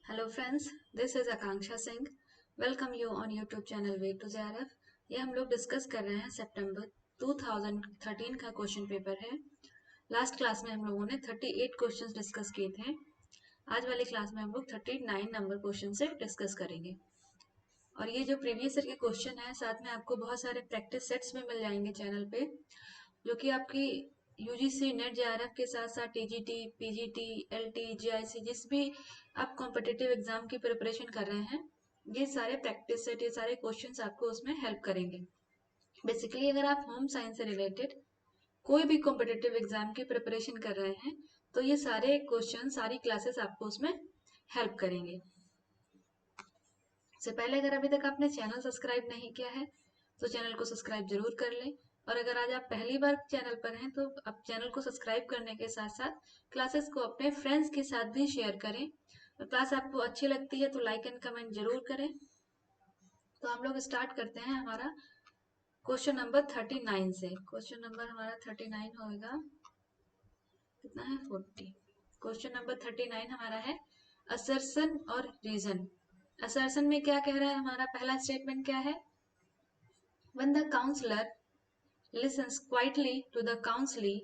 Hello friends, this is Akanksha Singh. Welcome you on YouTube channel way to JRF. ये हम लोग discuss कर रहे हैं सितंबर 2013 का क्वेश्चन पेपर है। लास्ट क्लास में हम लोगों ने 38 क्वेश्चंस डिस्कस किए थे। आज वाली क्लास में हम लोग 39 नंबर क्वेश्चन से डिस्कस करेंगे। और ये जो प्रीवियस ईयर के क्वेश्चन है, साथ में आपको बहुत सारे प्रैक्टिस सेट्स में मिल जाएंगे चैनल पे, जो कि आपकी यूजीसी नेट जेआरएफ के साथ साथ टीजीटी, पीजीटी, एलटी, जीआईसी, जिस भी आप कॉम्पिटिटिव एग्जाम की प्रिपरेशन कर रहे हैं, ये सारे प्रैक्टिस सेट, ये सारे क्वेश्चंस आपको उसमें हेल्प करेंगे। बेसिकली अगर आप होम साइंस से रिलेटेड कोई भी कॉम्पिटिटिव एग्जाम की प्रिपरेशन कर रहे हैं, तो ये सारे क्वेश्चन, सारी क्लासेस आपको उसमें हेल्प करेंगे। से पहले अगर अभी तक आपने चैनल सब्सक्राइब नहीं किया है तो चैनल को सब्सक्राइब जरूर कर लें। और अगर आज आप पहली बार चैनल पर हैं तो आप चैनल को सब्सक्राइब करने के साथ साथ क्लासेस को अपने फ्रेंड्स के साथ भी शेयर करें। और क्लास आपको अच्छी लगती है तो लाइक एंड कमेंट जरूर करें। तो हम लोग स्टार्ट करते हैं हमारा क्वेश्चन नंबर 39 से। क्वेश्चन नंबर हमारा 39 होगा, कितना है, 40। क्वेश्चन नंबर 39 हमारा है असर्शन और रीजन। असर्शन में क्या कह रहा है, हमारा पहला स्टेटमेंट क्या है? When the counselor listens quietly to the counselee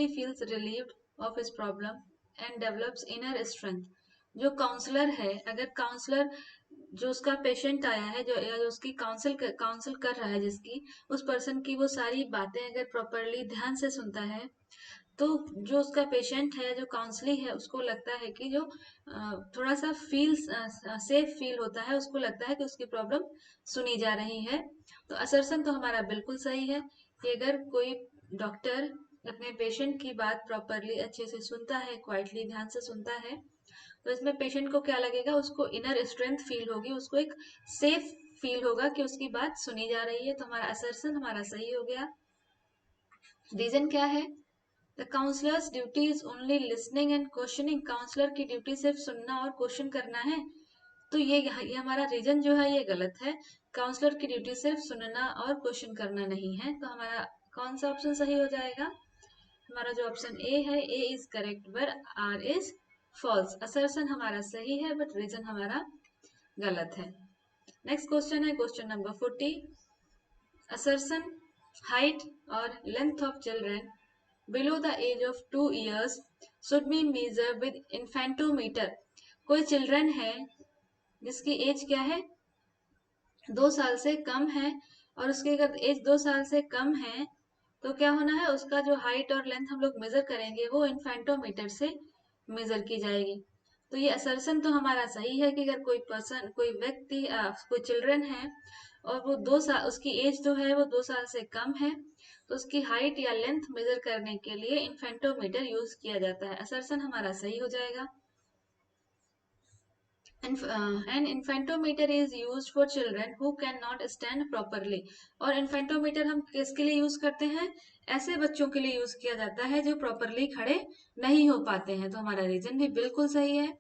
feels relieved of his problem and develops inner strength. जो काउंसलर है, अगर काउंसलर जो उसका पेशेंट आया है, जो उसकी काउंसिल कर रहा है, जिसकी उस पर्सन की वो सारी बातें अगर प्रॉपरली ध्यान से सुनता है, तो जो उसका पेशेंट है, जो काउंसली है, उसको लगता है कि जो थोड़ा सा फील सेफ फील होता है, उसको लगता है कि उसकी प्रॉब्लम सुनी जा रही है। तो असर्शन तो हमारा बिल्कुल सही है कि अगर कोई डॉक्टर अपने पेशेंट की बात प्रॉपरली अच्छे से सुनता है, क्वाइटली ध्यान से सुनता है, तो इसमें पेशेंट को क्या लगेगा, उसको इनर स्ट्रेंथ फील होगी, उसको एक सेफ फील होगा कि उसकी बात सुनी जा रही है। तो हमारा असर्शन हमारा सही हो गया। रीजन क्या है? The counsellors duty is only listening and questioning. Counsellor की ड्यूटी सिर्फ सुनना और क्वेश्चन करना है। तो ये हमारा रीजन जो है ये गलत है। काउंसलर की ड्यूटी सिर्फ सुनना और क्वेश्चन करना नहीं है। तो हमारा कौन सा ऑप्शन सही हो जाएगा? हमारा जो ऑप्शन ए है, ए इज करेक्ट वर आर इज फॉल्स। असर्शन हमारा सही है बट रीजन हमारा गलत है। नेक्स्ट क्वेश्चन है क्वेश्चन नंबर 40। असर्शन हाइट और length of children below the age of 2 years should be measured with infantometer। कोई चिल्ड्रन है जिसकी एज क्या है, 2 साल से कम है, और उसकी अगर एज 2 साल से कम है तो क्या होना है, उसका जो हाइट और लेंथ हम लोग मेजर करेंगे वो इन्फेंटोमीटर से मेजर की जाएगी। तो ये असर्शन तो हमारा सही है कि अगर कोई पर्सन, कोई व्यक्ति, कोई चिल्ड्रन है और वो 2 साल, उसकी एज जो है वो 2 साल से कम है, तो उसकी हाइट या लेंथ मेजर करने के लिए इन्फेंटोमीटर यूज किया जाता है। असर्शन हमारा सही हो जाएगा। An infantometer is used for children who cannot stand properly। और इन्फेंटोमीटर हम किसके लिए यूज करते हैं? ऐसे बच्चों के लिए यूज किया जाता है जो प्रॉपरली खड़े नहीं हो पाते हैं। तो हमारा रीजन भी बिल्कुल सही है।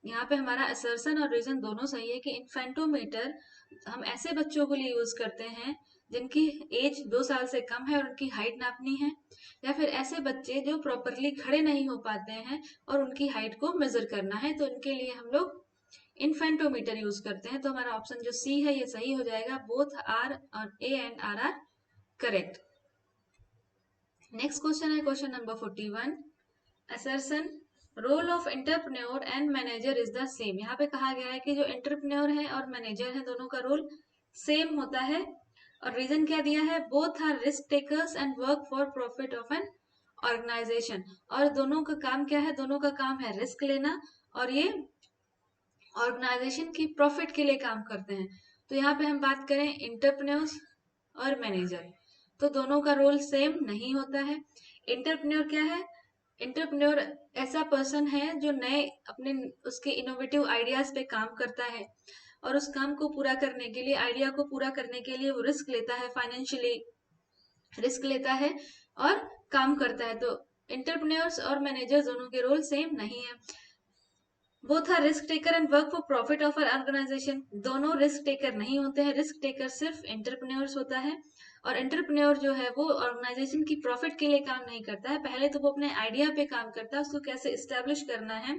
यहाँ पे हमारा असर्शन और रीजन दोनों सही है कि इन्फेंटोमीटर हम ऐसे बच्चों के लिए यूज करते हैं जिनकी एज 2 साल से कम है और उनकी हाइट नापनी है, या फिर ऐसे बच्चे जो प्रॉपरली खड़े नहीं हो पाते हैं और उनकी हाइट को मेजर करना है, तो उनके लिए हम लोग इन्फेंटोमीटर यूज करते हैं। तो हमारा ऑप्शन जो सी है ये सही हो जाएगा। बोथ आर और A and R correct. Next question है question number 41। Assertion role of entrepreneur and manager is the same. यहाँ पे कहा गया है कि जो एंटरप्रेन्योर है और मैनेजर है, दोनों का रोल सेम होता है। और रीजन क्या दिया है? Both are risk takers and work for profit of an organisation. और दोनों का काम क्या है? दोनों का काम है रिस्क लेना, और ये ऑर्गेनाइजेशन की प्रॉफिट के लिए काम करते हैं। तो यहाँ पे हम बात करें इंटरप्रेन्योर्स और मैनेजर, तो दोनों का रोल सेम नहीं होता है। इंटरप्रेन्योर क्या है? इंटरप्रेन्योर ऐसा पर्सन है जो नए अपने उसके इनोवेटिव आइडियाज पे काम करता है, और उस काम को पूरा करने के लिए, आइडिया को पूरा करने के लिए वो रिस्क लेता है, फाइनेंशियली रिस्क लेता है और काम करता है। तो इंटरप्रेन्योर्स और मैनेजर दोनों के रोल सेम नहीं है। Both are risk taker and work for profit of our organisation. दोनों रिस्क टेकर नहीं होते हैं। रिस्क टेकर सिर्फ एंटरप्रेन्योर्स होता है, और एंटरप्रेन्योर जो है वो ऑर्गेनाइजेशन की प्रॉफिट के लिए काम नहीं करता है। पहले तो वो अपने आइडिया पे काम करता है, उसको कैसे इस्टेब्लिश करना है,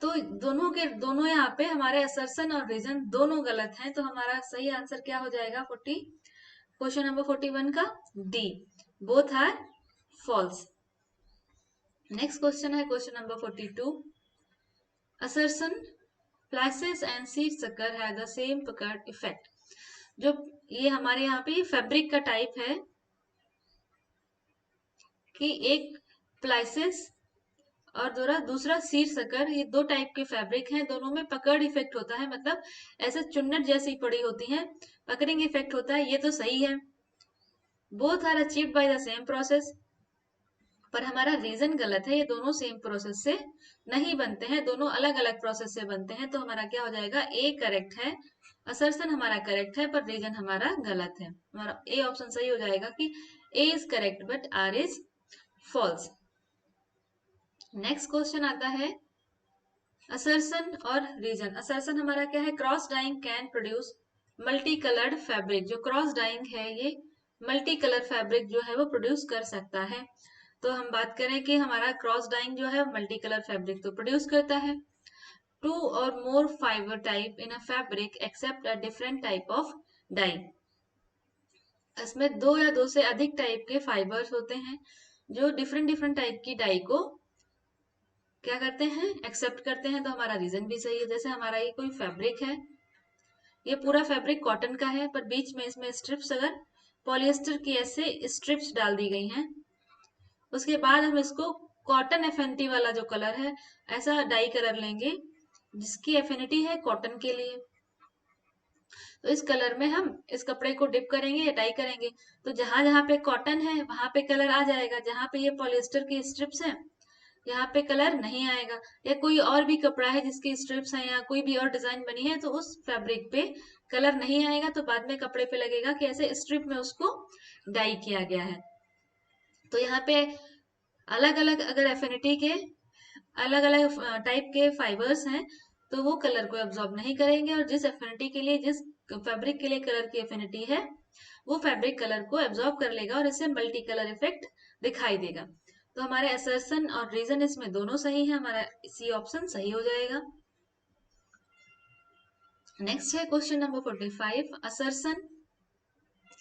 तो दोनों यहाँ पे हमारे असर्शन और रीजन दोनों गलत हैं, तो हमारा सही आंसर क्या हो जाएगा क्वेश्चन नंबर 41 का D, both are false. Next question है question number 42, assertion flaxes and seed sucker है द सेम पकड़ इफेक्ट। जो ये हमारे यहाँ पे फैब्रिक का टाइप है कि एक प्लाइसेस और दूसरा सीड सकर, ये दो टाइप के फैब्रिक हैं, दोनों में पकड़ इफेक्ट होता है, मतलब ऐसे चुन्नट जैसी पड़ी होती हैं, पकड़िंग इफेक्ट होता है, ये तो सही है। Both are achieved by the same process, पर हमारा रीजन गलत है, ये दोनों सेम प्रोसेस से नहीं बनते हैं, दोनों अलग अलग प्रोसेस से बनते हैं। तो हमारा क्या हो जाएगा, ए करेक्ट है, असर्शन हमारा करेक्ट है, पर रीजन हमारा गलत है। हमारा ए ऑप्शन सही हो जाएगा कि A is correct but R is false. Next question आता है असर्शन और रीजन। असर्शन हमारा क्या है, cross dyeing can produce multi coloured fabric. जो क्रॉस डाइंग है ये मल्टी कलर फैब्रिक जो है वो प्रोड्यूस कर सकता है। तो हम बात करें कि हमारा क्रॉस डाइंग जो है मल्टी कलर फैब्रिक तो प्रोड्यूस करता है। 2 or more fiber type in a fabric except a different type of dye। इसमें 2 या 2 से अधिक टाइप के फाइबर्स होते हैं जो डिफरेंट डिफरेंट टाइप की डाई को क्या करते हैं, एक्सेप्ट करते हैं। तो हमारा रीजन भी सही है। जैसे हमारा ये कोई फैब्रिक है, ये पूरा फैब्रिक कॉटन का है, पर बीच में इसमें स्ट्रिप्स अगर पॉलिएस्टर की ऐसे स्ट्रिप्स डाल दी गई हैं, उसके बाद हम इसको कॉटन एफिनिटी वाला जो कलर है ऐसा डाई कलर लेंगे जिसकी एफिनिटी है कॉटन के लिए। तो इस कलर में हम इस कपड़े को डिप करेंगे या डाई करेंगे, तो जहां जहां पे कॉटन है वहां पे कलर आ जाएगा, जहां पे ये पॉलिएस्टर की स्ट्रिप्स हैं यहाँ पे कलर नहीं आएगा। या कोई और भी कपड़ा है जिसकी स्ट्रिप्स हैं या कोई भी और डिजाइन बनी है तो उस फैब्रिक पे कलर नहीं आएगा, तो बाद में कपड़े पे लगेगा कि ऐसे स्ट्रिप में उसको डाई किया गया है। तो यहाँ पे अलग अलग अगर एफिनिटी के अलग अलग टाइप के फाइबर्स हैं तो वो कलर को एब्जॉर्ब नहीं करेंगे, और जिस एफिनिटी के लिए जिस फैब्रिक के लिए कलर की एफिनिटी है वो फैब्रिक कलर को एब्जॉर्ब कर लेगा और इससे मल्टी कलर इफेक्ट दिखाई देगा। तो हमारे असर्शन और रीजन इसमें दोनों सही है, हमारा सी ऑप्शन सही हो जाएगा। नेक्स्ट है question number 45, assertion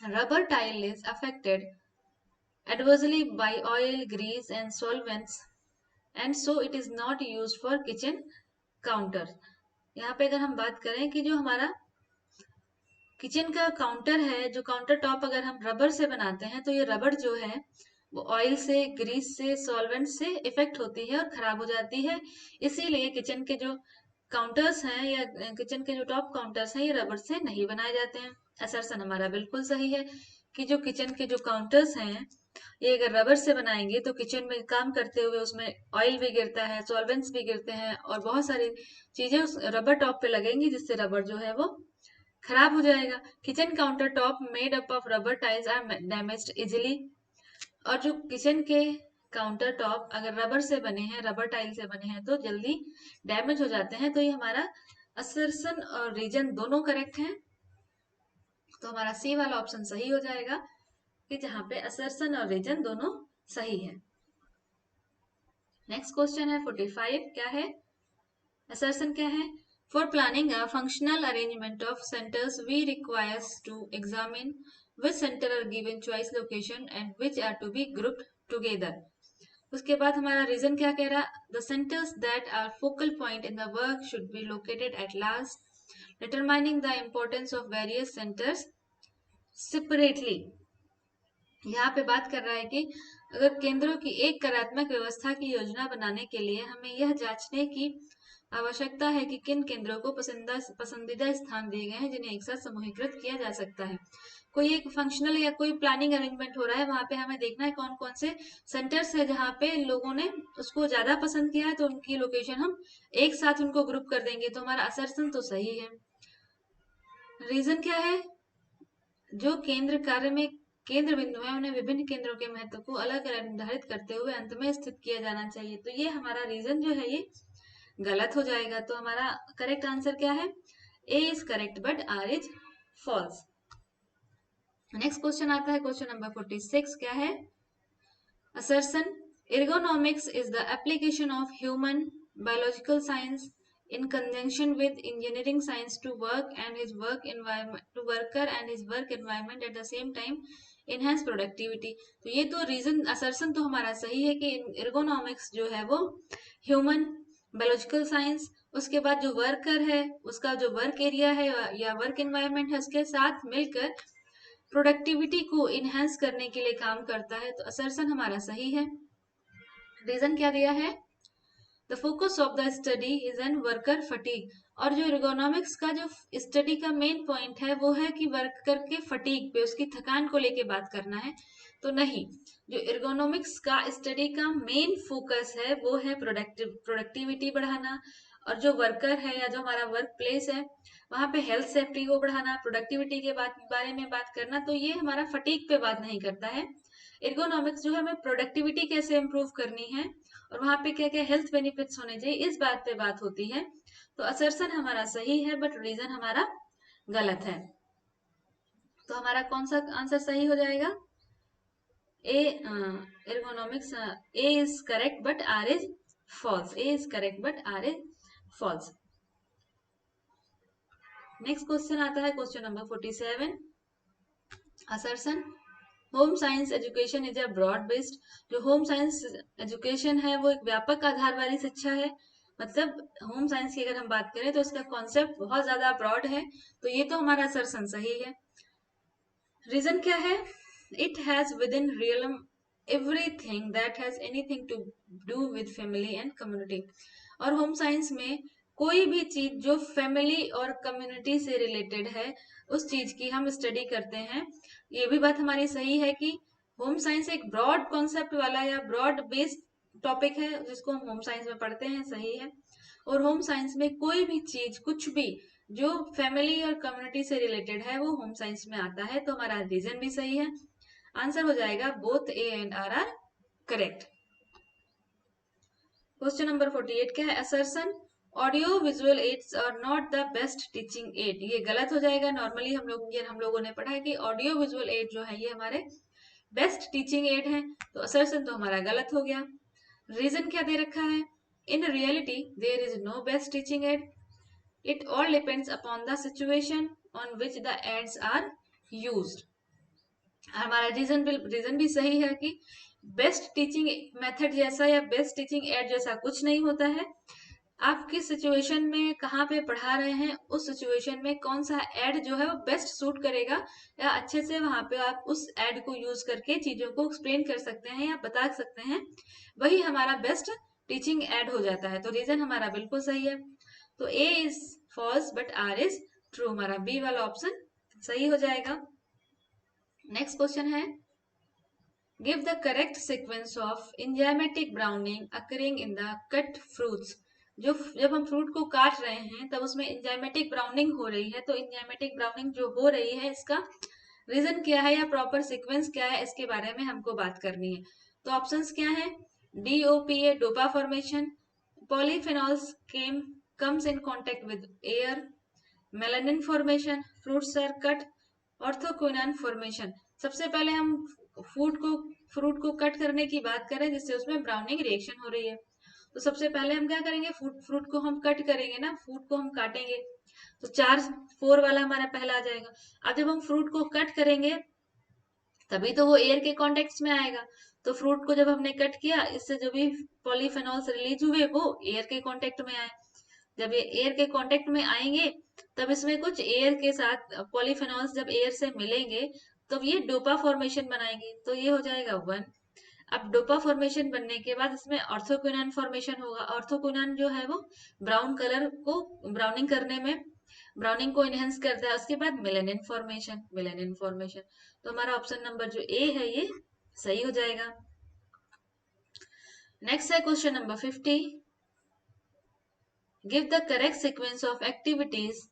rubber tile is affected adversely by oil, grease and solvents and so it is not used for kitchen counter। यहाँ पे अगर हम बात करें कि जो हमारा किचन का काउंटर है, जो काउंटर टॉप अगर हम रबर से बनाते हैं तो ये रबर जो है वो ऑयल से, ग्रीस से, सॉल्वेंट से इफेक्ट होती है और खराब हो जाती है। इसीलिए किचन के जो काउंटर्स हैं या किचन के जो टॉप काउंटर्स हैं ये रबर से नहीं बनाए जाते हैं। असर्शन हमारा बिल्कुल सही है कि जो किचन के जो काउंटर्स हैं ये अगर रबर से बनाएंगे तो किचन में काम करते हुए उसमें ऑयल भी गिरता है, सॉल्वेंट्स भी गिरते हैं और बहुत सारी चीजें उस रबर टॉप पे लगेंगी जिससे रबर जो है वो खराब हो जाएगा। Kitchen counter top made up of rubber tiles are damaged easily. और जो किचन के काउंटर टॉप अगर रबर से बने हैं, रबर टाइल से बने हैं तो जल्दी डैमेज हो जाते हैं। तो ये हमारा असर्शन और रीजन दोनों करेक्ट हैं, तो हमारा सी वाला ऑप्शन सही हो जाएगा कि जहां पे असर्शन और रीजन दोनों सही है। नेक्स्ट क्वेश्चन है 45, क्या है, असर्शन क्या है, for planning a functional arrangement of centres we requires to examine which center are given choice location and which are to be grouped together। उसके बाद हमारा रीजन क्या कह रहा है, the centres that are focal point in the work should be located at last, determining the importance of various centres separately. यहाँ पे बात कर रहा है कि अगर केंद्रों की एक कार्यात्मक व्यवस्था की योजना बनाने के लिए हमें यह जांचने की आवश्यकता है कि किन केंद्रों को पसंदीदा स्थान दिए गए हैं जिन्हें एक साथ समूहीकृत किया जा सकता है। कोई एक फंक्शनल या कोई प्लानिंग अरेंजमेंट हो रहा है, वहां पे हमें देखना है कौन कौन से सेंटर्स है जहाँ पे लोगों ने उसको ज्यादा पसंद किया है, तो उनकी लोकेशन हम एक साथ उनको ग्रुप कर देंगे। तो हमारा असर्शन तो सही है। रीजन क्या है, जो केंद्र कार्य में केंद्र बिंदु है उन्हें विभिन्न केंद्रों के महत्व को अलग अलग निर्धारित करते हुए अंत में स्थित किया जाना चाहिए। तो ये हमारा रीजन जो है ये गलत हो जाएगा। तो हमारा करेक्ट आंसर क्या है, A is correct but R is false. Next question आता है क्वेश्चन नंबर 46, क्या है, assertion ergonomics is the application of human biological science in conjunction with engineering science to work and his work environment to worker and his work environment at the same time enhance productivity। तो ये तो reason assertion तो हमारा सही है कि ergonomics जो है वो ह्यूमन बायोलॉजिकल साइंस, उसके बाद जो वर्कर है उसका जो वर्क एरिया है या वर्क एनवायरनमेंट है उसके साथ मिलकर प्रोडक्टिविटी को इनहेंस करने के लिए काम करता है। तो असर्शन हमारा सही है। रीजन क्या दिया है? The focus of the study is an worker fatigue. और जो एर्गोनॉमिक्स का जो स्टडी का मेन पॉइंट है वो है कि वर्कर के फटीग पे, उसकी थकान को लेके बात करना है। तो नहीं, जो एर्गोनॉमिक्स का स्टडी का मेन फोकस है वो है प्रोडक्टिविटी बढ़ाना, और जो वर्कर है या जो हमारा वर्क प्लेस है वहां पे हेल्थ सेफ्टी को बढ़ाना, प्रोडक्टिविटी के बारे में बात करना। तो ये हमारा फटीग पे बात नहीं करता है। एर्गोनॉमिक्स जो है हमें प्रोडक्टिविटी कैसे इम्प्रूव करनी है और वहां पे क्या क्या हेल्थ बेनिफिट्स होने चाहिए इस बात पे बात होती है। तो असर्शन हमारा सही है बट रीजन हमारा गलत है। तो हमारा कौन सा आंसर सही हो जाएगा? A, ergonomics A is correct but R is false. A is correct but R is false. Next question आता है question number 47। Assertion home science education is a broad based. जो होम साइंस एजुकेशन है वो एक व्यापक आधार वाली शिक्षा है। मतलब होम साइंस की अगर हम बात करें तो इसका कॉन्सेप्ट बहुत ज्यादा ब्रॉड है। तो ये तो हमारा असर्शन सही है। रीजन क्या है? It has within realm everything that has anything to do with family and community. और होम साइंस में कोई भी चीज जो फैमिली और कम्युनिटी से रिलेटेड है उस चीज की हम स्टडी करते हैं। ये भी बात हमारी सही है कि होम साइंस एक ब्रॉड कॉन्सेप्ट वाला या ब्रॉड बेस्ड टॉपिक है जिसको हम होम साइंस में पढ़ते हैं, सही है। और होम साइंस में कोई भी चीज कुछ भी जो फैमिली और कम्युनिटी से रिलेटेड है वो होम साइंस में आता है। तो हमारा रीजन भी सही है। आंसर हो जाएगा both A and R correct. Question number 48 क्या है? Assertion audio visual aids are not the best teaching aid. ये गलत हो जाएगा। नॉर्मली हम लोगों ने पढ़ा है कि ऑडियो विजुअल एड जो है ये हमारे बेस्ट टीचिंग एड है। तो असर्शन तो हमारा गलत हो गया। रीजन क्या दे रखा है? In reality there is no best teaching aid, it all depends upon the situation on which the aids are used. हमारा रीजन भी सही है कि बेस्ट टीचिंग मेथड जैसा या बेस्ट टीचिंग एड जैसा कुछ नहीं होता है। आप किस सिचुएशन में कहाँ पे पढ़ा रहे हैं उस सिचुएशन में कौन सा एड जो है वो बेस्ट सूट करेगा या अच्छे से वहां पे आप उस एड को यूज करके चीजों को एक्सप्लेन कर सकते हैं या बता सकते हैं, वही हमारा बेस्ट टीचिंग एड हो जाता है। तो रीजन हमारा बिल्कुल सही है। तो A is false but R is true. हमारा बी वाला ऑप्शन सही हो जाएगा। नेक्स्ट क्वेश्चन है give the correct sequence of enzymatic browning occurring in the cut fruits. जो जब हम फ्रूट को काट रहे हैं तब उसमें एंजाइमेटिक ब्राउनिंग हो रही है। तो एंजाइमेटिक ब्राउनिंग जो हो रही है इसका रीजन क्या है या प्रॉपर सीक्वेंस क्या है इसके बारे में हमको बात करनी है। तो ऑप्शंस क्या है? DOPA dopa formation, polyphenols comes in contact with air, melanin formation, fruits are cut, orthoquinone formation. सबसे पहले हम फ्रूट को कट करने की बात करें जिससे उसमें ब्राउनिंग रिएक्शन हो रही है। तो सबसे पहले हम क्या करेंगे? फ्रूट को हम कट करेंगे ना, फ्रूट को हम काटेंगे। तो 4 4 वाला हमारा पहला आ जाएगा। अब जब हम फ्रूट को कट करेंगे तभी तो वो एयर के कॉन्टेक्ट में आएगा। तो फ्रूट को जब हमने कट किया इससे जो भी पॉलीफेनॉल्स रिलीज हुए वो एयर के कॉन्टेक्ट में आए। जब ये एयर के कांटेक्ट में आएंगे तब इसमें कुछ एयर के साथ पॉलीफेनॉल्स जब एयर से मिलेंगे तो ये डोपा फॉर्मेशन बनाएंगे। तो ये हो जाएगा 1। अब डोपा फॉर्मेशन बनने के बाद इसमें ऑर्थोक्विनोन फॉर्मेशन होगा। ऑर्थोक्विनोन जो है वो ब्राउन कलर को ब्राउनिंग करने में ब्राउनिंग को इनहेंस करता है। उसके बाद मेलानिन फॉर्मेशन। तो हमारा ऑप्शन नंबर जो ए है ये सही हो जाएगा। नेक्स्ट है question number 50। Give the correct sequence of activities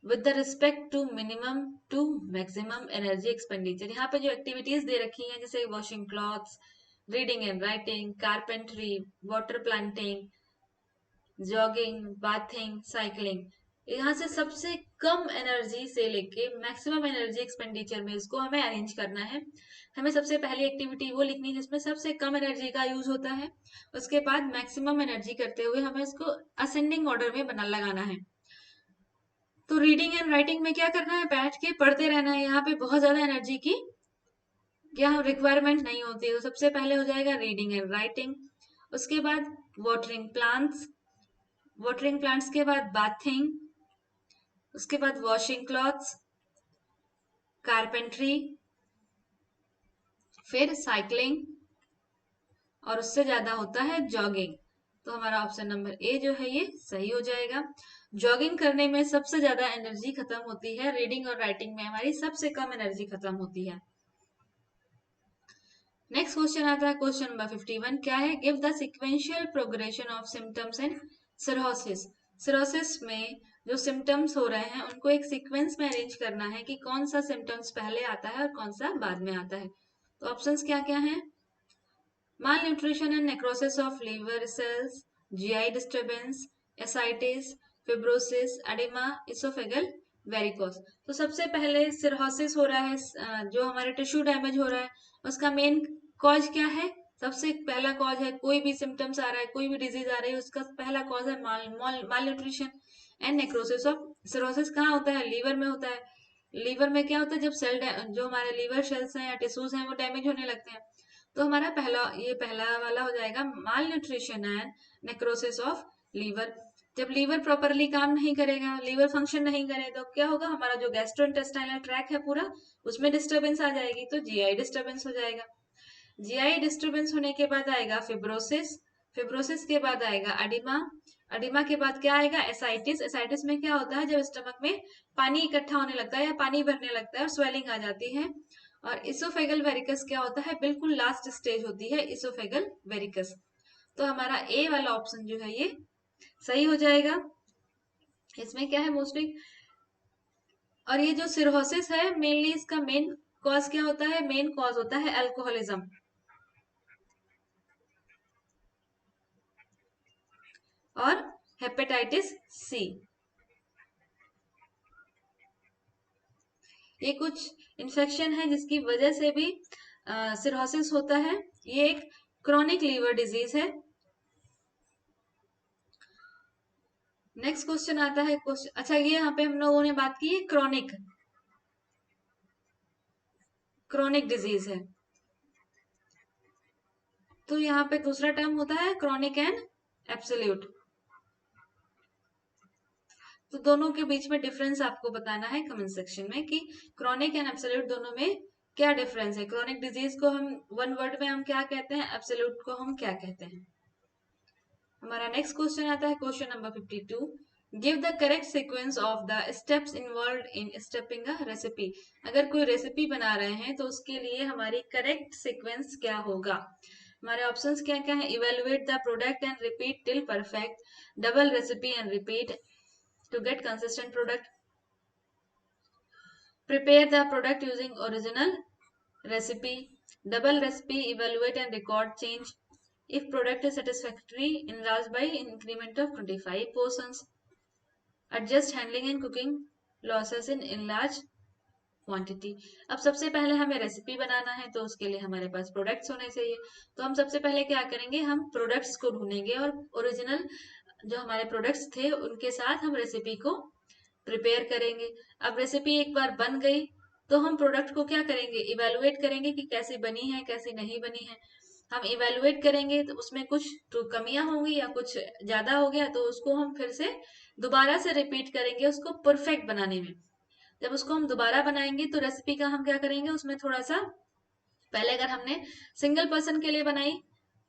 with the respect to minimum to maximum energy expenditure. यहाँ पे जो एक्टिविटीज दे रखी हैं जैसे washing clothes, reading and writing, carpentry, water planting, jogging, bathing, cycling, यहाँ से सबसे कम एनर्जी से लेके मैक्सिमम एनर्जी एक्सपेंडिचर में इसको हमें अरेंज करना है। हमें सबसे पहली एक्टिविटी वो लिखनी है जिसमें सबसे कम एनर्जी का यूज होता है, उसके बाद मैक्सिमम एनर्जी करते हुए हमें इसको असेंडिंग ऑर्डर में बना लगाना है। तो रीडिंग एंड राइटिंग में क्या करना है, बैठ के पढ़ते रहना है। यहाँ पे बहुत ज्यादा एनर्जी की क्या रिक्वायरमेंट नहीं होती है। तो सबसे पहले हो जाएगा रीडिंग एंड राइटिंग, उसके बाद वाटरिंग प्लांट्स, वाटरिंग प्लांट्स के बाद बाथिंग, उसके बाद वॉशिंग क्लॉथ्स, कारपेंट्री, फिर साइकिलिंग, और उससे ज्यादा होता है जॉगिंग। तो हमारा ऑप्शन नंबर ए जो है ये सही हो जाएगा। जॉगिंग करने में सबसे ज्यादा एनर्जी खत्म होती है, रीडिंग और राइटिंग में हमारी सबसे कम एनर्जी खत्म होती है। नेक्स्ट क्वेश्चन आता है क्वेश्चन नंबर 51, क्या है, give the sequential progression of symptoms in cirrhosis. Cirrhosis में जो सिम्टम्स हो रहे हैं उनको एक सीक्वेंस में अरेंज करना है कि कौन सा सिम्टम्स पहले आता है और कौन सा बाद में आता है। तो ऑप्शंस क्या क्या हैं, malnutrition and necrosis of liver cells, GI disturbance, ascites, fibrosis, edema, esophageal varicose. तो सबसे पहले सिरहोसिस हो रहा है, जो हमारे टिश्यू डैमेज हो रहा है उसका मेन कॉज क्या है। सबसे पहला कॉज है, कोई भी सिम्टम्स आ रहा है, कोई भी डिजीज आ रही है, उसका पहला कॉज है malnutrition and necrosis of. Cirrhosis कहाँ होता है, लीवर में होता है। लीवर में क्या होता है, जब सेल जो हमारे लीवर सेल्स हैं या टिश्यूज हैं वो डैमेज होने लगते हैं। तो हमारा पहला वाला हो जाएगा malnutrition and necrosis of liver. जब लीवर प्रॉपरली काम नहीं करेगा, लीवर फंक्शन नहीं करे, तो क्या होगा, हमारा जो गैस्ट्रोइंटेस्टाइनल ट्रैक है पूरा, उसमें डिस्टरबेंस आ जाएगी, तो जीआई डिस्टरबेंस हो जाएगा। जीआई डिस्टरबेंस होने के बाद आएगा फिब्रोसिस, फिब्रोसिस के बाद आएगा अडिमा, अडिमा के बाद क्या आएगा, एसाइटिस। एसाइटिस में क्या होता है, जब स्टमक में पानी इकट्ठा होने लगता है या पानी भरने लगता है और स्वेलिंग आ जाती है। और इसोफेगल वेरिकस क्या होता है, बिल्कुल लास्ट स्टेज होती है इसोफेगल वेरिकस। तो हमारा ए वाला ऑप्शन जो है ये सही हो जाएगा। इसमें क्या है मोस्टली, और ये जो सिरोसिस है मेनली इसका मेन कॉज क्या होता है, मेन कॉज होता है अल्कोहलिज्म और हेपेटाइटिस सी। ये कुछ इन्फेक्शन है जिसकी वजह से भी सिरोसिस होता है। ये एक क्रॉनिक लीवर डिजीज है। नेक्स्ट क्वेश्चन आता है क्वेश्चन, अच्छा ये यहाँ पे हम लोगों ने बात की है क्रॉनिक, क्रॉनिक डिजीज है। तो यहाँ पे दूसरा टर्म होता है क्रॉनिक एंड एब्सोल्यूट। तो दोनों के बीच में डिफरेंस आपको बताना है कमेंट सेक्शन में कि क्रॉनिक एंड एब्सोल्यूट दोनों में क्या डिफरेंस है। क्रॉनिक डिजीज को हम वन वर्ड में हम क्या कहते हैं, एब्सोल्यूट को हम क्या कहते हैं। हमारा नेक्स्ट क्वेश्चन आता है question number 52, give the correct sequence of the steps involve in stepping a recipe. अगर कोई रेसिपी बना रहे हैं तो उसके लिए हमारी करेक्ट सीक्वेंस क्या होगा। हमारे ऑप्शंस क्या क्या है, evaluate the product and repeat till perfect, double recipe and repeat to get consistent product, prepare the product using original recipe, double recipe, evaluate and record change, if product is satisfactory, enlarge by increment of 25 portions, adjust handling and cooking losses in enlarge quantity. अब सबसे पहले हमें recipe बनाना है तो उसके लिए हमारे पास products होने चाहिए। तो हम सबसे पहले क्या करेंगे, हम प्रोडक्ट्स को ढूंढेंगे और ओरिजिनल जो हमारे प्रोडक्ट्स थे उनके साथ हम रेसिपी को प्रिपेयर करेंगे। अब रेसिपी एक बार बन गई तो हम प्रोडक्ट को क्या करेंगे, इवेलुएट करेंगे कि कैसी बनी है कैसी नहीं बनी है। हम इवेलुएट करेंगे तो उसमें कुछ तो कमियां होंगी या कुछ ज्यादा हो गया तो उसको हम फिर से दोबारा से रिपीट करेंगे उसको परफेक्ट बनाने में। जब उसको हम दोबारा बनाएंगे तो रेसिपी का हम क्या करेंगे, उसमें थोड़ा सा पहले अगर हमने सिंगल पर्सन के लिए बनाई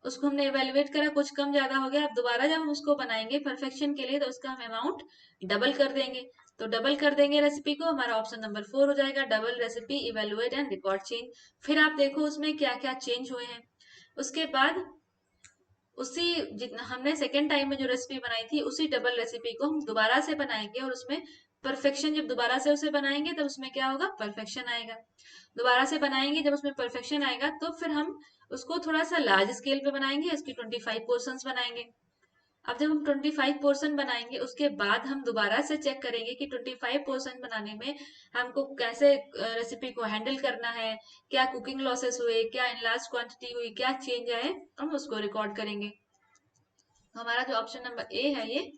उसको हमने इवेलुएट करा कुछ कम ज्यादा हो गया, अब दोबारा जब हम उसको बनाएंगे परफेक्शन के लिए तो उसका हम अमाउंट डबल कर देंगे। तो डबल कर देंगे रेसिपी को, हमारा ऑप्शन नंबर 4 हो जाएगा, double recipe evaluate and record change. फिर आप देखो उसमें क्या क्या चेंज हुए हैं। उसके बाद उसी जितना हमने सेकेंड टाइम में जो रेसिपी बनाई थी उसी डबल रेसिपी को हम दोबारा से बनाएंगे और उसमें परफेक्शन, जब दोबारा से उसे बनाएंगे तब उसमें क्या होगा, परफेक्शन आएगा। दोबारा से बनाएंगे जब उसमें परफेक्शन आएगा तो फिर हम उसको थोड़ा सा लार्ज स्केल पे बनाएंगे, उसकी 25 पोर्शंस बनाएंगे। अब जब हम 25 पोर्शन बनाएंगे उसके बाद हम दोबारा से चेक करेंगे कि 25 पोर्शन बनाने में हमको कैसे रेसिपी को हैंडल करना है, क्या कुकिंग लॉसेस हुए, क्या इनलार्ज क्वांटिटी हुई, क्या चेंज आए, हम उसको रिकॉर्ड करेंगे। तो हमारा जो ऑप्शन नंबर ए है ये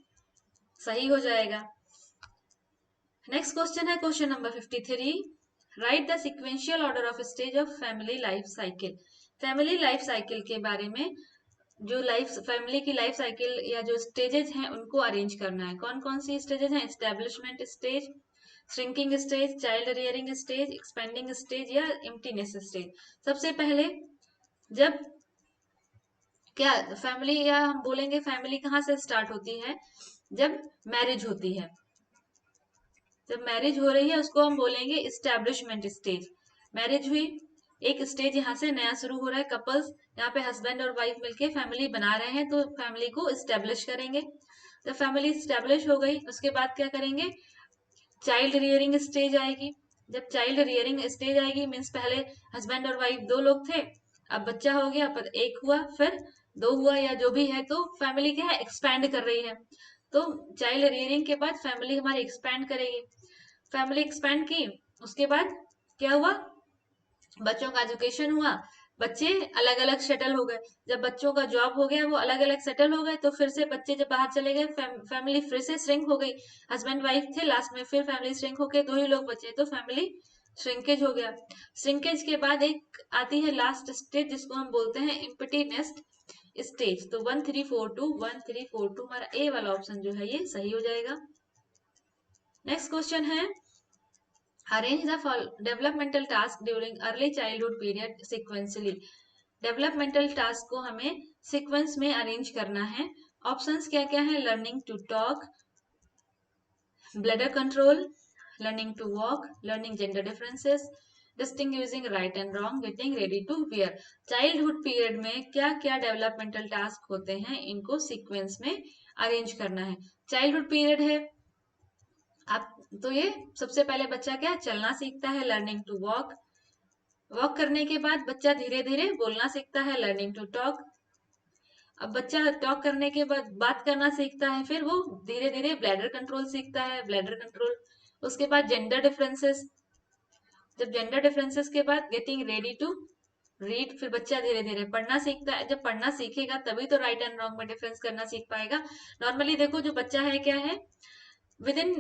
सही हो जाएगा। नेक्स्ट क्वेश्चन है question number 53। Right the sequential order of stage of family life cycle. Family life cycle के बारे में, जो लाइफ फैमिली की लाइफ साइकिल या जो स्टेजेस हैं उनको अरेंज करना है। कौन कौन सी स्टेजेस हैं? Establishment stage, shrinking stage, child rearing stage, expanding stage या एम्प्टीनेस स्टेज। सबसे पहले जब क्या फैमिली, या हम बोलेंगे फैमिली कहाँ से स्टार्ट होती है? जब मैरिज होती है। जब मैरिज हो रही है उसको हम बोलेंगे इस्टेब्लिशमेंट स्टेज। मैरिज हुई, एक स्टेज यहाँ से नया शुरू हो रहा है। कपल्स यहाँ पे हस्बैंड और वाइफ मिलके फैमिली बना रहे हैं, तो फैमिली को इस्टेब्लिश करेंगे। जब फैमिली इस्टेब्लिश हो गई उसके बाद क्या करेंगे? चाइल्ड रियरिंग स्टेज आएगी। जब चाइल्ड रियरिंग स्टेज आएगी मीन्स पहले हस्बैंड और वाइफ दो लोग थे, अब बच्चा हो गया, पर एक हुआ, फिर दो हुआ, या जो भी है, तो फैमिली क्या है? एक्सपैंड कर रही है। तो चाइल्ड रियरिंग के बाद फैमिली हमारी एक्सपैंड करेगी। फैमिली एक्सपैंड की, उसके बाद क्या हुआ? बच्चों का एजुकेशन हुआ, बच्चे अलग अलग सेटल हो गए। जब बच्चों का जॉब हो गया, वो अलग अलग सेटल हो गए, तो फिर से बच्चे जब बाहर चले गए, फैमिली फिर से श्रिंक हो गई। हस्बैंड वाइफ थे, लास्ट में फिर फैमिली श्रिंक हो गई, दो ही लोग बचे, तो फैमिली श्रिंकेज हो गया। श्रिंकेज के बाद एक आती है लास्ट स्टेज जिसको हम बोलते हैं एम्प्टी नेस्ट स्टेज। तो 1342 हमारा ए वाला ऑप्शन जो है ये सही हो जाएगा। नेक्स्ट क्वेश्चन है arrange the developmental task during early childhood period sequentially. Developmental task को हमें सीक्वेंस में अरेंज करना है। ऑप्शंस क्या क्या है? Learning to talk, bladder control, learning to walk, learning gender differences, distinguishing right and wrong, getting ready to wear. Childhood period में क्या क्या डेवलपमेंटल टास्क होते हैं, इनको सीक्वेंस में अरेंज करना है। चाइल्डहुड पीरियड है, आप तो ये सबसे पहले बच्चा क्या चलना सीखता है, लर्निंग टू वॉक। वॉक करने के बाद बच्चा धीरे धीरे बोलना सीखता है, लर्निंग टू टॉक। अब बच्चा टॉक करने के बाद बात करना सीखता है, फिर वो धीरे धीरे ब्लैडर कंट्रोल सीखता है, ब्लैडर कंट्रोल। उसके बाद जेंडर डिफरेंसेस, जब जेंडर डिफरेंसेस के बाद गेटिंग रेडी टू रीड, फिर बच्चा धीरे धीरे पढ़ना सीखता है। जब पढ़ना सीखेगा तभी तो राइट एंड रॉन्ग में डिफरेंस करना सीख पाएगा। नॉर्मली देखो जो बच्चा है क्या है, विद इन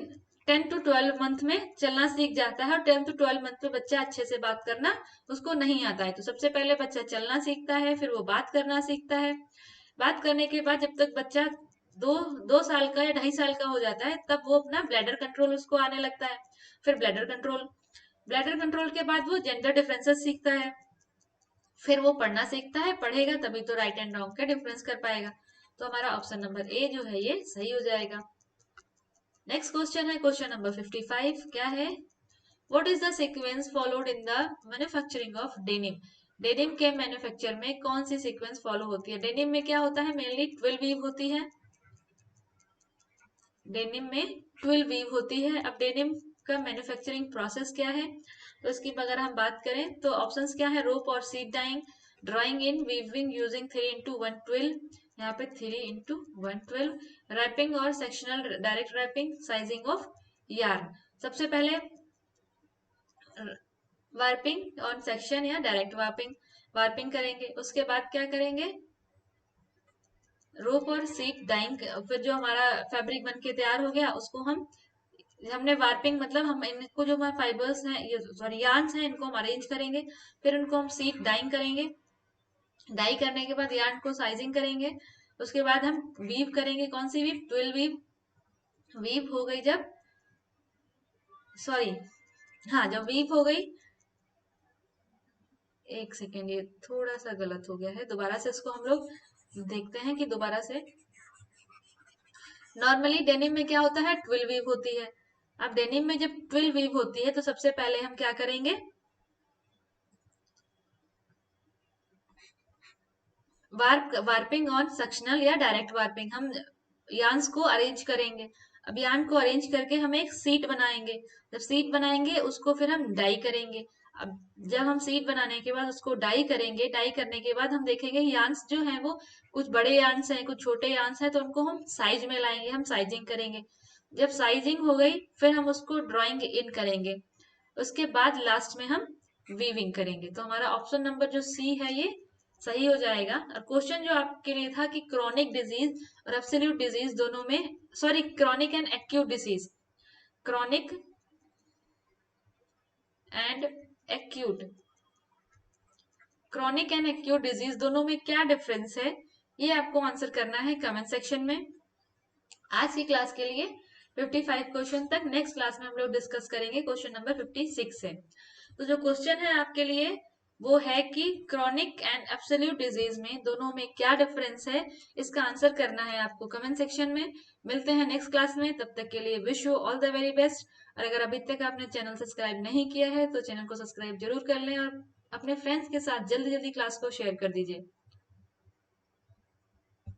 10 to 12 मंथ में चलना सीख जाता है, और 10 to 12 मंथ में बच्चा अच्छे से बात करना उसको नहीं आता है। तो सबसे पहले बच्चा चलना सीखता है, फिर वो बात करना सीखता है। बात करने के बाद जब तक बच्चा दो 2 साल का या 2.5 साल का हो जाता है, तब वो अपना ब्लैडर कंट्रोल उसको आने लगता है। फिर ब्लैडर कंट्रोल, ब्लैडर कंट्रोल के बाद वो जेंडर डिफरेंसेस सीखता है, फिर वो पढ़ना सीखता है, पढ़ेगा तभी तो राइट एंड रॉन्ग का डिफरेंस कर पाएगा। तो हमारा ऑप्शन नंबर ए जो है ये सही हो जाएगा। नेक्स्ट क्वेश्चन है क्वेश्चन नंबर 55। क्या है? What is the sequence followed in the manufacturing of denim. Denim के मैन्युफैक्चर में कौन सी सीक्वेंस फॉलो होती है? डेनिम में क्या होता है? मेनली ट्विल वीव होती है। डेनिम में ट्विल वीव होती है। अब डेनिम का मैन्युफैक्चरिंग प्रोसेस क्या है, तो इसकी अगर हम बात करें तो ऑप्शंस क्या है? रोप और seed dyeing, drawing in weaving using 3:1 twill, यहाँ पे 3:1 ट्विल, रैपिंग और sectional direct warping, sizing of yarn. सबसे पहले वार्पिंग ऑन सेक्शन या डायरेक्ट वार्पिंग, वार्पिंग करेंगे। उसके बाद क्या करेंगे? रोप और सीट डाइंग। फिर जो हमारा फैब्रिक बन के तैयार हो गया उसको हमने वार्पिंग मतलब हम इनको जो हमारे फाइबर्स हैं, ये सॉरी यार्न्स हैं, इनको हम अरेंज करेंगे। फिर उनको हम सीट डाइंग करेंगे। डाई करने के बाद यार्न को साइजिंग करेंगे। उसके बाद हम वीव करेंगे। कौन सी वीव? Twill weave. वीव हो गई जब, सॉरी, हाँ, जब वीव हो गई, एक सेकेंड, ये थोड़ा सा गलत हो गया है, दोबारा से इसको हम लोग देखते हैं कि दोबारा से। नॉर्मली डेनिम में क्या होता है? ट्विल वीव होती है। अब डेनिम में जब ट्विल वीव होती है तो सबसे पहले हम क्या करेंगे? वार्पिंग ऑन सक्शनल या डायरेक्ट वार्पिंग, हम यार्न्स को अरेंज करेंगे। अब यार्न को अरेंज करके हम एक सीट बनाएंगे। जब सीट बनाएंगे उसको फिर हम डाई करेंगे। अब जब हम सीड बनाने के बाद उसको डाई करेंगे, डाई करने के बाद हम देखेंगे यार्न्स जो हैं वो कुछ बड़े यार्न्स हैं, कुछ छोटे यार्न्स हैं, तो उनको हम साइज में लाएंगे, हम साइजिंग करेंगे। जब साइजिंग हो गई फिर हम उसको ड्राइंग इन करेंगे, उसके बाद लास्ट में हम वीविंग करेंगे। तो हमारा ऑप्शन नंबर जो सी है ये सही हो जाएगा। और क्वेश्चन जो आपके लिए था कि क्रॉनिक डिजीज और एब्सोल्यूट डिजीज दोनों में, sorry chronic and acute disease, chronic and acute, chronic and acute disease दोनों में क्या डिफरेंस है, ये आपको आंसर करना है कमेंट सेक्शन में। आज की क्लास के लिए 55 क्वेश्चन तक, नेक्स्ट क्लास में हम लोग डिस्कस करेंगे क्वेश्चन नंबर 56 से। तो जो क्वेश्चन है आपके लिए वो है कि क्रॉनिक एंड एब्सोल्यूट डिजीज में दोनों में क्या डिफरेंस है, इसका आंसर करना है आपको कमेंट सेक्शन में। मिलते हैं नेक्स्ट क्लास में, तब तक के लिए wish you all the very best. और अगर अभी तक आपने चैनल सब्सक्राइब नहीं किया है तो चैनल को सब्सक्राइब जरूर कर लें और अपने फ्रेंड्स के साथ जल्दी जल्दी क्लास को शेयर कर दीजिए।